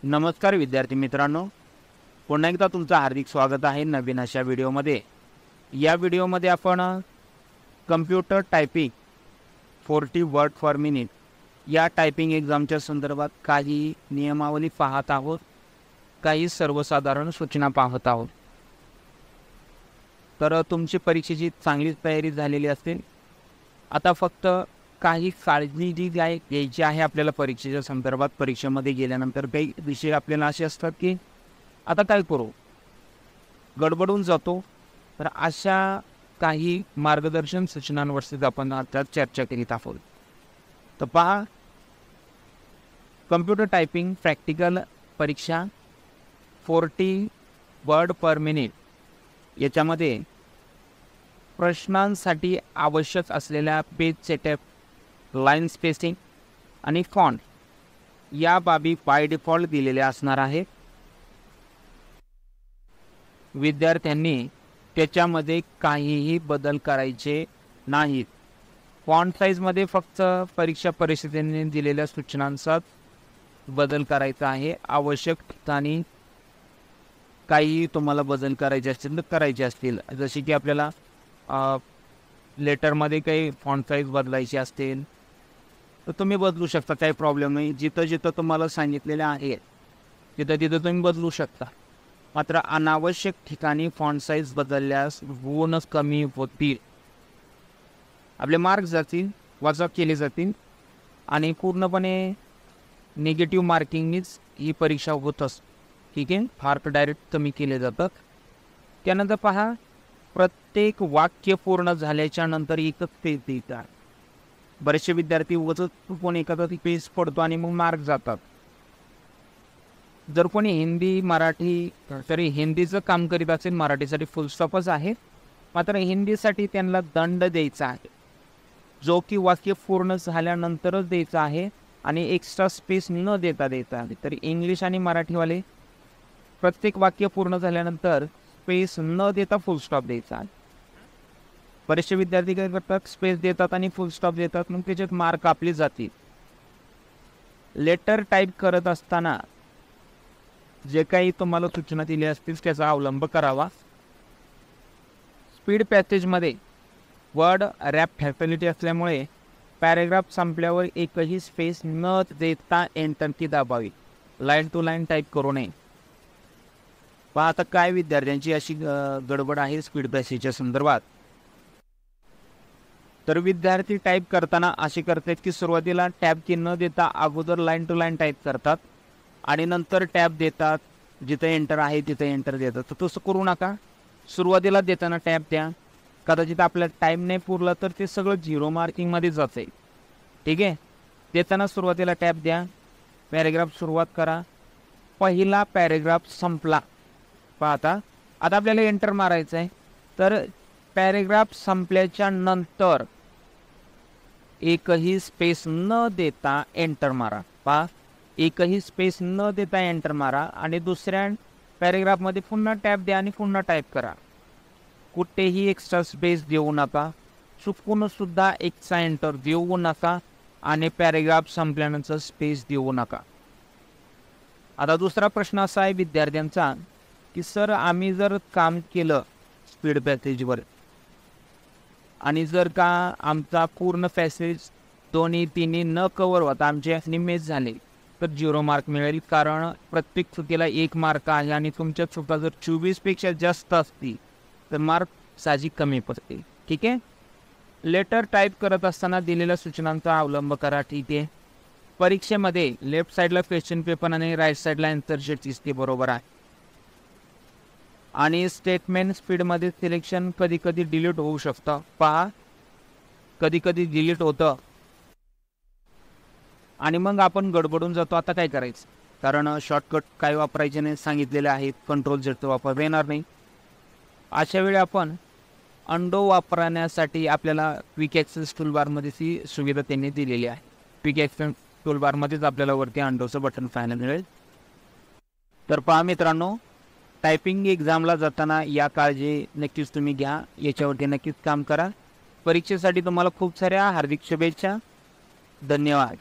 नमस्कार विद्यार्थी मित्रांनो, पुन्हा एकदा तुमचं हार्दिक स्वागत आहे नवीन अशा व्हिडिओमध्ये। या व्हिडिओमध्ये आपण computer typing 40 word per minute या टायपिंग एक्झामच्या संदर्भात काही नियमावली पाहत आहोत, काही सर्वसाधारण सूचना पाहत आहोत। तर तुमची परीक्षेची चांगली तयारी झालेली असेल। आता फक्त काही काळजी जी घ्यायची आहे आपल्याला परीक्षेच्या संदर्भात। परीक्षेमध्ये गेल्यानंतर काही विषय आपल्याला असे असतात की आता काय करू, गडबडून जातो। तर अशा काही मार्गदर्शन सूचनांवर आपण आता चर्चा करीत आहोत। तर पहा, कम्प्युटर टायपिंग प्रॅक्टिकल परीक्षा 40 वर्ड पर मिनिट याच्यामध्ये प्रश्नांसाठी आवश्यक असलेल्या पेज सेटअप, लाईन स्पेसिंग आणि फॉन्ट या बाबी बाय डिफॉल्ट दिलेल्या असणार आहेत। विद्यार्थ्यांनी त्याच्यामध्ये काहीही बदल करायचे नाहीत। फॉन्ट साईजमध्ये फक्त परीक्षा परिषदेने दिलेल्या सूचनांचाच बदल करायचा आहे। आवश्यक ठिकाणी काही तुम्हाला बदल करायचे असतील तर करायचे असतील, जसे की आपल्याला लेटरमध्ये काही फॉन्ट साईज बदलायची असतील तर तुम्ही बदलू शकता, काही प्रॉब्लेम नाही। जिथं जिथं तुम्हाला सांगितलेले आहे तिथं तिथं तुम्ही बदलू शकता। मात्र अनावश्यक ठिकाणी फॉन्ट साईज बदलल्यास गुणच कमी होतील, आपले मार्क्स जातील, वजा केले जातील आणि पूर्णपणे निगेटिव्ह मार्किंगनीच ही परीक्षा होत असते। ठीक आहे, मार्क डायरेक्ट कमी केले जातात। त्यानंतर पहा, प्रत्येक वाक्य पूर्ण झाल्याच्या नंतर एकच पेज देतात। बरेचसे विद्यार्थी चुकून एखादा पेज पडतो आणि मग मार्क जातात। जर कोणी हिंदी मराठी तरी हिंदीचं काम करीत असेल, मराठीसाठी फुल स्टॉपच आहे, मात्र हिंदीसाठी त्यांना दंड द्यायचा आहे, जो की वाक्य पूर्ण झाल्यानंतरच द्यायचा आहे आणि एक्स्ट्रा स्पेस न देता आहे। तर इंग्लिश आणि मराठीवाले प्रत्येक वाक्य पूर्ण झाल्यानंतर स्पेस न देता फुल स्टॉप द्यायचा आहे। बरेचसे विद्यार्थी काय करतात, स्पेस देतात आणि फुल स्टॉप देतात, मग त्याच्यात मार्क आपले जातील। लेटर टाईप करत असताना जे काही तुम्हाला सूचना दिल्या असतील त्याचा अवलंब करावा। स्पीड पॅसेजमध्ये वर्ड रॅप फॅसिलिटी असल्यामुळे पॅरेग्राफ संपल्यावर एकही स्पेस न देता एंटर की दाबावी, लाईन टू लाईन टाईप करू नये। पहा, आता काय विद्यार्थ्यांची अशी गडबड आहे स्पीड पॅसेजच्या संदर्भात। तर विद्यार्थी टाईप करताना असे करतात की सुरुवातीला टॅब की न देता अगोदर लाईन टू लाईन टाईप करतात आणि नंतर टॅब देतात, जिथे एंटर आहे तिथे एंटर देतात। तर तसं करू नका। सुरुवातीला देताना टॅब द्या, कदाचित आपला टाईम नाही पुरला तर ते सगळं झिरो मार्किंगमध्ये जाते। ठीक आहे, देताना सुरुवातीला टॅब द्या, पॅरेग्राफ सुरुवात करा, पहिला पॅरेग्राफ संपला। पहा, आता आपल्याला एंटर मारायचं आहे, तर पॅरेग्राफ संपल्याच्या नंतर एकही स्पेस न देता एंटर मारा। पहा, एकही स्पेस न देता एंटर मारा आणि दुसऱ्या पॅरेग्राफमध्ये पुन्हा टॅब द्या आणि पुन्हा टाईप करा। कुठेही एक्स्ट्रा स्पेस देऊ नका, चुकून सुद्धा एक्स्ट्रा एंटर देऊ नका आणि पॅरेग्राफ संपल्यानंतर स्पेस देऊ नका। आता दुसरा प्रश्न असा आहे विद्यार्थ्यांचा की सर, आम्ही जर काम केलं स्पीड पॅसेजवर आणि जर का आमचा पूर्ण पॅसेज दोन्ही तिन्ही न कवर होता आमचे मिस झाले तर 0 मार्क मिळेल, कारण प्रत्येक चुकीला 1 मार्क आहे आणि तुमच्या चुका जर 24पेक्षा जास्त असतील तर मार्क साहजिक कमी पडतील। ठीक आहे, लेटर टाईप करत असताना दिलेल्या सूचनांचा अवलंब करा। ठीक आहे, परीक्षेमध्ये लेफ्ट साईडला क्वेश्चन पेपर आणि राईट साईडला आन्सर शीट दिसते, बरोबर आहे। आणि स्टेटमेंट स्पीडमध्ये सिलेक्शन कधी कधी डिलीट होऊ शकतं। पहा, कधी कधी डिलीट होतं आणि मग आपण गडबडून जातो। आता काय करायचं, कारण शॉर्टकट काय वापरायचे नाही सांगितलेले आहेत, कंट्रोल झेडचा वापर येणार नाही। अशा वेळी आपण अंडो वापरण्यासाठी आपल्याला क्विक ॲक्सेस टूलबारमध्ये ती सुविधा त्यांनी दिलेली आहे। क्विक ॲक्सेस टूलबारमध्येच आपल्याला वरती अंडोचं बटन पाहायला मिळेल। तर पहा मित्रांनो, टायपिंग एक्झामला जाताना या काळजी नक्कीच तुम्ही घ्या, याच्यावरती नक्कीच काम करा। परीक्षेसाठी तुम्हाला खूप साऱ्या हार्दिक शुभेच्छा। धन्यवाद।